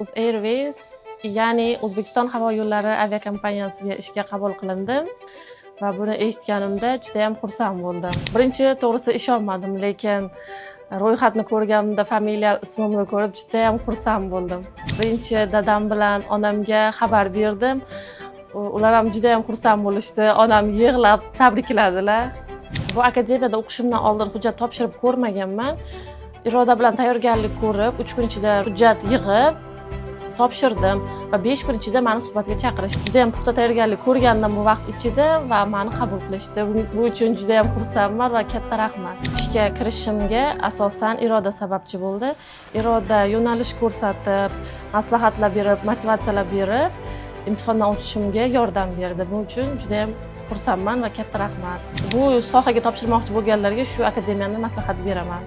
UzAirways, ya'ni O'zbekiston havo yo'llari aviakompaniyasiga ishga qabul qilindim va buni eshitganimda juda ham xursand bo'ldim. Birinchi to'g'risi ishonmadim, lekin ro'yxatni ko'rganimda familiya ismimni ko'rib juda ham xursand bo'ldim. Birinchi dadam bilan onamga xabar berdim. Ular ham juda ham xursand bo'lishdi. Onam yig'lab tabrikladilar. Bu akademiyada o'qishimdan oldin hujjat topshirib ko'rmaganman. Iroda bilan tayyorgarlik ko'rib, 3 kun ichida hujjat yig'ib topshirdim va 5 kun ichida meni suhbatga chaqirishdi. Juda ham puxta tayyorgarlik ko'rgandim bu vaqt ichida va meni qabul qilishdi. Bu uchun juda ham xursandman va katta rahmat. Ishga kirishimga asosan Iroda sababchi bo'ldi. Iroda yo'nalish ko'rsatib, maslahatlar berib, motivatsiyalar berib, imtihondan o'tishimga yordam berdi. Bu uchun juda ham xursandman va katta rahmat. Bu sohaga topshirmoqchi bo'lganlarga shu akademiyani maslahat beraman.